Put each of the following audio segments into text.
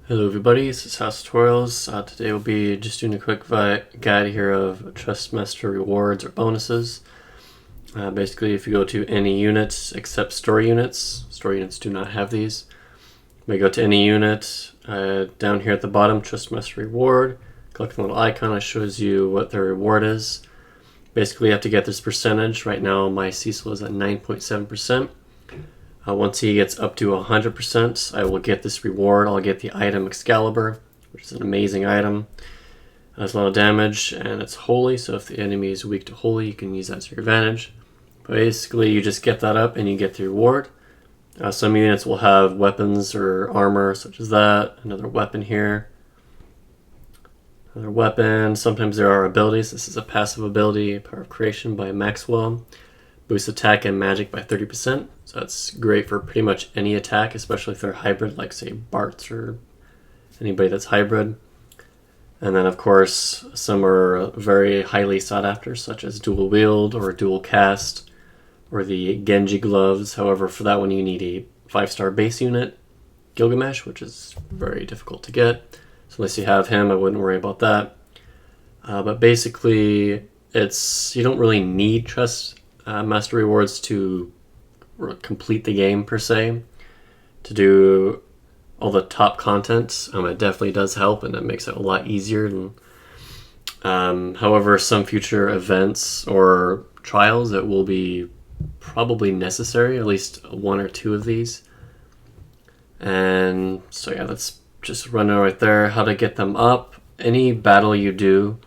Hello everybody, this is House Tutorials. Today we'll be just doing a quick guide here of Trust Master rewards or bonuses. Basically, if you go to any units except story units do not have these. We go to any unit, down here at the bottom, Trust Master reward, click the little icon, it shows you what the reward is. Basically, you have to get this percentage. Right now my Cecil is at 9.7%. Once he gets up to 100%, I will get this reward. I'll get the item Excalibur, which is an amazing item. It has a lot of damage, and it's holy, so if the enemy is weak to holy, you can use that to your advantage. But basically, you just get that up, and you get the reward. Some units will have weapons or armor, such as that. Another weapon here. Another weapon. Sometimes there are abilities. This is a passive ability, Power of Creation by Maxwell. Boosts attack and magic by 30%, so that's great for pretty much any attack, especially if they're hybrid, like say Bart's or anybody that's hybrid. And then of course some are very highly sought after, such as dual wield or dual cast, or the Genji gloves. However, for that one you need a 5-star base unit, Gilgamesh, which is very difficult to get. So unless you have him, I wouldn't worry about that. But basically, you don't really need Trust Master rewards to complete the game per se, to do all the top content. It definitely does help, and it makes it a lot easier. However, some future events or trials, it will be probably necessary, at least one or two of these. And so yeah, that's just running right there. How to get them up. Any battle you do,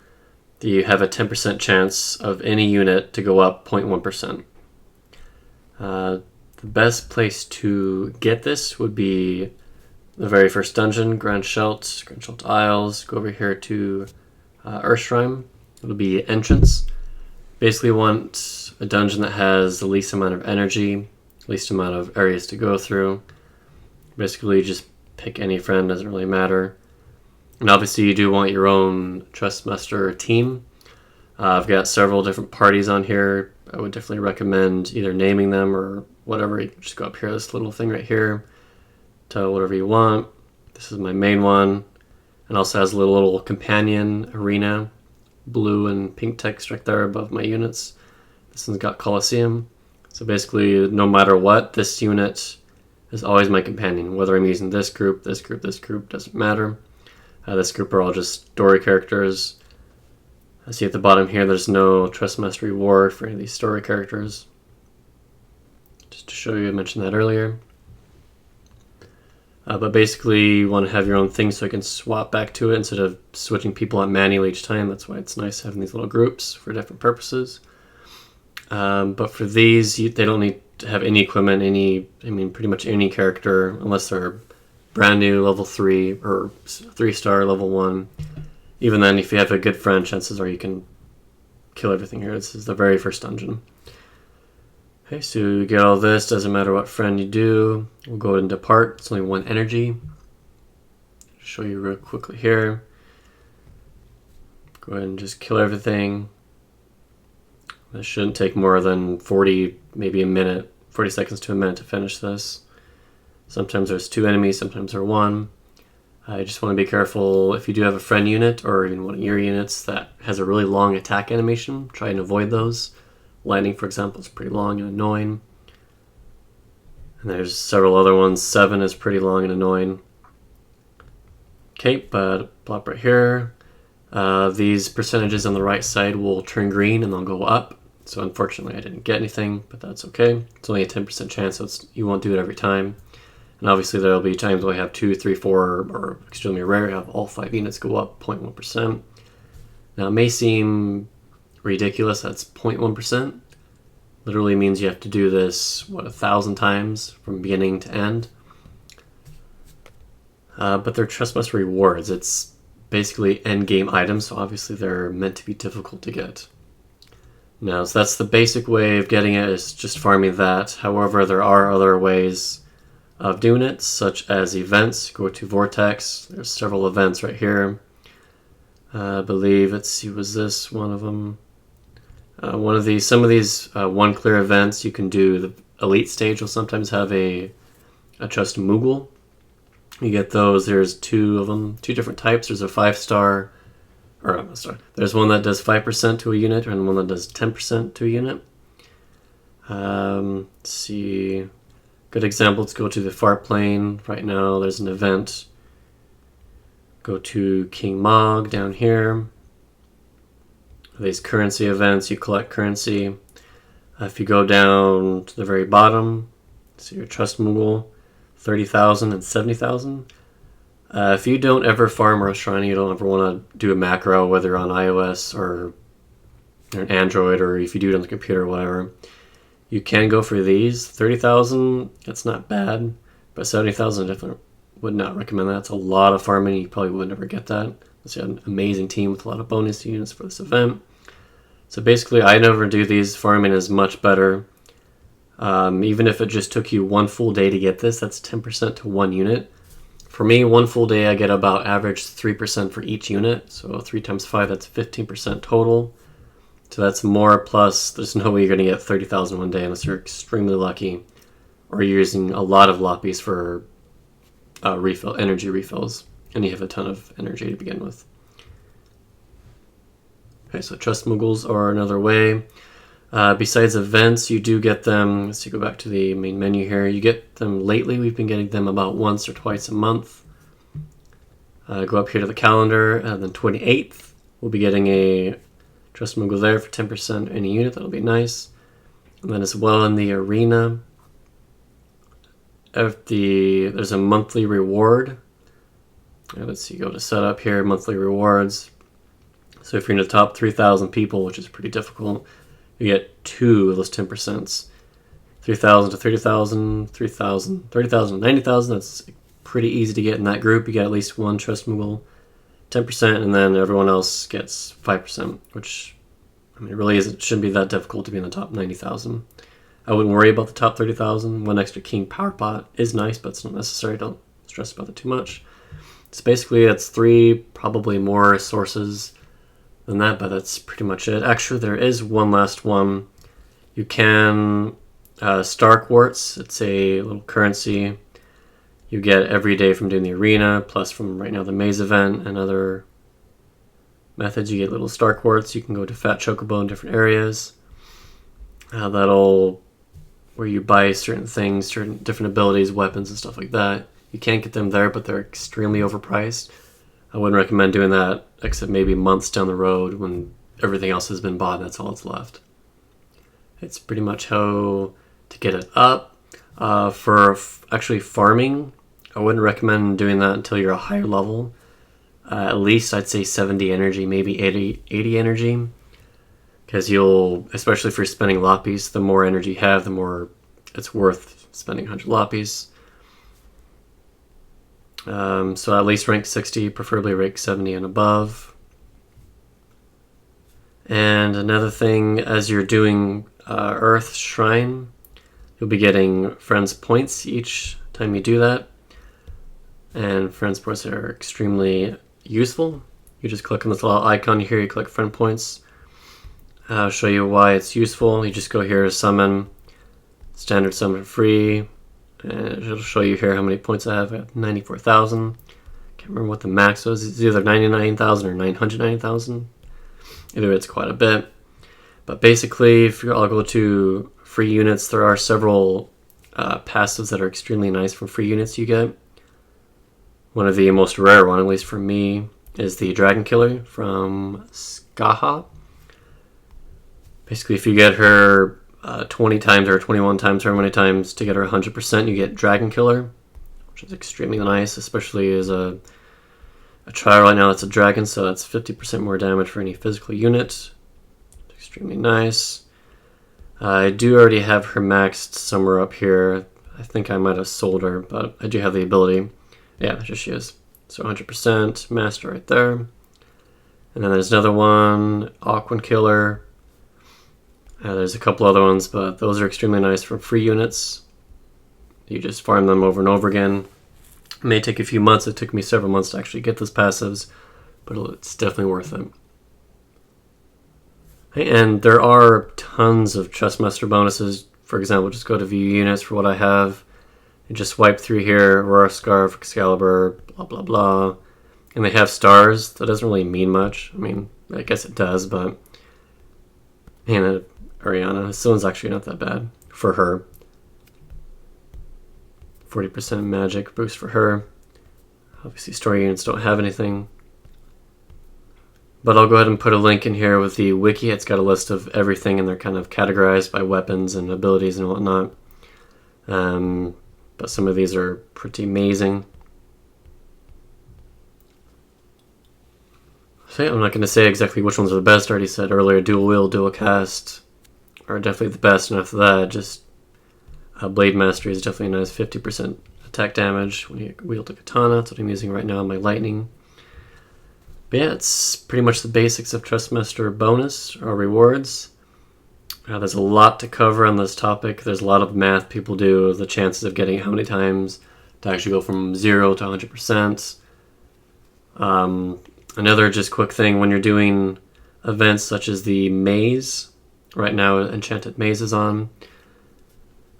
you have a 10% chance of any unit to go up 0.1%. The best place to get this would be the very first dungeon, Grand Schelt Isles. Go over here to Earthshrine. It'll be entrance. Basically want a dungeon that has the least amount of energy, least amount of areas to go through. Basically just pick any friend, doesn't really matter. And obviously you do want your own Trust Master team. I've got several different parties on here. I would definitely recommend either naming them or whatever. You can just go up here, this little thing right here, tell whatever you want. This is my main one. And also has a little companion arena, blue and pink text right there above my units. This one's got Colosseum. So basically, no matter what, this unit is always my companion. Whether I'm using this group, doesn't matter. This group are all just story characters. I see at the bottom here there's no Trust Master reward for any of these story characters. Just to show you, I mentioned that earlier. But basically you want to have your own thing so you can swap back to it instead of switching people out manually each time. That's why it's nice having these little groups for different purposes. But for these, they don't need to have any equipment, pretty much any character, unless they're brand new, level 3 or 3-star, level 1. Even then, if you have a good friend, chances are you can kill everything here. This is the very first dungeon. Okay, so you get all this, doesn't matter what friend you do. We'll go ahead and depart. It's only 1 energy. Show you real quickly here. Go ahead and just kill everything. This shouldn't take more than 40, maybe a minute, 40 seconds to a minute to finish this. Sometimes there's 2 enemies, sometimes there's 1. I just want to be careful if you do have a friend unit or even one of your units that has a really long attack animation. Try and avoid those. Lightning, for example, is pretty long and annoying. And there's several other ones. 7 is pretty long and annoying. Okay, but plop right here. These percentages on the right side will turn green and they'll go up. So unfortunately I didn't get anything, but that's okay. It's only a 10% chance, so you won't do it every time. And obviously there will be times where I have 2, 3, 4, or extremely rare, I have all 5 units go up 0.1%. Now it may seem ridiculous, that's 0.1%. Literally means you have to do this, 1,000 times from beginning to end. But they're Trust Master rewards. It's basically end game items, so obviously they're meant to be difficult to get. Now, so that's the basic way of getting it, is just farming that. However, there are other ways of doing it, such as events. Go to Vortex. There's several events right here. I believe, let's see, was this one of them? Some of these one clear events you can do. The elite stage will sometimes have a Trust Moogle. You get those. There's two of them, two different types. There's a 5-star, or not a star. There's one that does 5% to a unit, and one that does 10% to a unit. Let's see. Good example. Let's go to the far plane. Right now, there's an event. Go to King Mog down here. These currency events, you collect currency. If you go down to the very bottom, see your Trust Moogle, 30,000 and 70,000. If you don't ever farm or shrine, you don't ever want to do a macro, whether on iOS or an Android, or if you do it on the computer or whatever, you can go for these. 30,000, it's not bad, but 70,000, definitely would not recommend that. It's a lot of farming. You probably would never get that. Unless you had an amazing team with a lot of bonus units for this event. So basically, I never do these. Farming is much better. Even if it just took you one full day to get this, that's 10% to one unit. For me, one full day, I get about average 3% for each unit. So 3 times 5, that's 15% total. So that's more, plus there's no way you're going to get 30,000 one day unless you're extremely lucky, or you're using a lot of loppies for energy refills, and you have a ton of energy to begin with. Okay, so Trust Moogles are another way. Besides events, you do get them, let's see, go back to the main menu here. You get them lately. We've been getting them about once or twice a month. Go up here to the calendar, and then 28th, we'll be getting a Trust Moogle there for 10% any unit. That'll be nice. And then as well in the arena, there's a monthly reward. Let's see, go to setup here, monthly rewards. So if you're in the top 3,000 people, which is pretty difficult, you get 2 of those 10%. 3,000 to 30,000, 3,000, 30,000 to 90,000. That's pretty easy to get in that group. You get at least one Trust Moogle, 10%, and then everyone else gets 5%, which, I mean, it really isn't, shouldn't be that difficult to be in the top 90,000. I wouldn't worry about the top 30,000. One extra King Power Pot is nice, but it's not necessary. Don't stress about it too much. So basically, it's 3, probably more sources than that, but that's pretty much it. Actually, there is one last one. You can Star Quartz. It's a little currency you get every day from doing the arena, plus from right now the maze event and other methods. You get little Star Quartz. You can go to Fat Chocobo in different areas. Where you buy certain things, certain different abilities, weapons, and stuff like that. You can't get them there, but they're extremely overpriced. I wouldn't recommend doing that, except maybe months down the road when everything else has been bought and that's all that's left. It's pretty much how to get it up. For actually farming, I wouldn't recommend doing that until you're a higher level. At least I'd say 70 energy, maybe 80 energy. Because especially if you're spending loppies, the more energy you have, the more it's worth spending 100 loppies. So at least rank 60, preferably rank 70 and above. And another thing, as you're doing Earth Shrine, you'll be getting Friends Points each time you do that. And Friends Points are extremely useful. You just click on this little icon here, you click Friend Points. I'll show you why it's useful. You just go here to summon, standard summon free, and it'll show you here how many points I have. I have 94,000. Can't remember what the max was. It's either 99,000 or 990,000. Either way, it's quite a bit. But basically, I'll go to free units. There are several passives that are extremely nice from free units you get. One of the most rare one, at least for me, is the Dragon Killer from Skaha. Basically, if you get her 20 times or 21 times, however many times, to get her 100%, you get Dragon Killer, which is extremely nice, especially as a trial right now that's a dragon, so that's 50% more damage for any physical unit. Extremely nice. I do already have her maxed somewhere up here. I think I might have sold her, but I do have the ability. Yeah, there she is. So 100% master right there. And then there's another one, Aquan Killer. There's a couple other ones, but those are extremely nice for free units. You just farm them over and over again. It may take a few months. It took me several months to actually get those passives, but it's definitely worth it. And there are tons of Trustmaster bonuses. For example, just go to view units for what I have, You just swipe through here, Aurora Scarf, Excalibur, blah blah blah. And they have stars. That doesn't really mean much. I mean, I guess it does, but Hannah, Ariana, this one's actually not that bad for her. 40% magic boost for her. Obviously story units don't have anything. But I'll go ahead and put a link in here with the wiki. It's got a list of everything, and they're kind of categorized by weapons and abilities and whatnot. But some of these are pretty amazing. So yeah, I'm not going to say exactly which ones are the best. I already said earlier, dual wield, dual cast are definitely the best. And after that, just Blade Mastery is definitely a nice 50% attack damage when you wield a katana. That's what I'm using right now on my lightning. But yeah, it's pretty much the basics of Trustmaster bonus or rewards. There's a lot to cover on this topic. There's a lot of math people do, the chances of getting how many times to actually go from 0 to 100%. Another just quick thing, when you're doing events such as the maze, right now Enchanted Maze is on,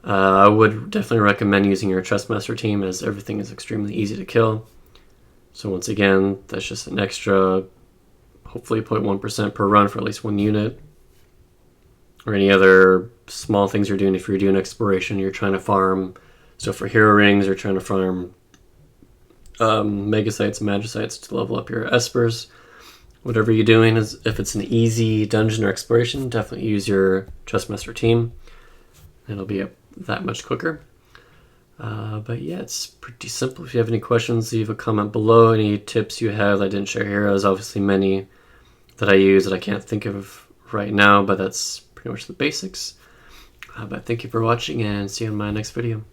I would definitely recommend using your Trustmaster team, as everything is extremely easy to kill. So once again, that's just an extra, hopefully 0.1% per run for at least one unit. Or any other small things you're doing. If you're doing exploration, you're trying to farm. So for hero rings, you're trying to farm megasites and magicites to level up your espers. Whatever you're doing, is if it's an easy dungeon or exploration, definitely use your Trustmaster team. It'll be that much quicker. But yeah, it's pretty simple. If you have any questions, leave a comment below. Any tips you have that I didn't share here. There's obviously many that I use that I can't think of right now, but that's pretty much the basics. But thank you for watching, and see you in my next video.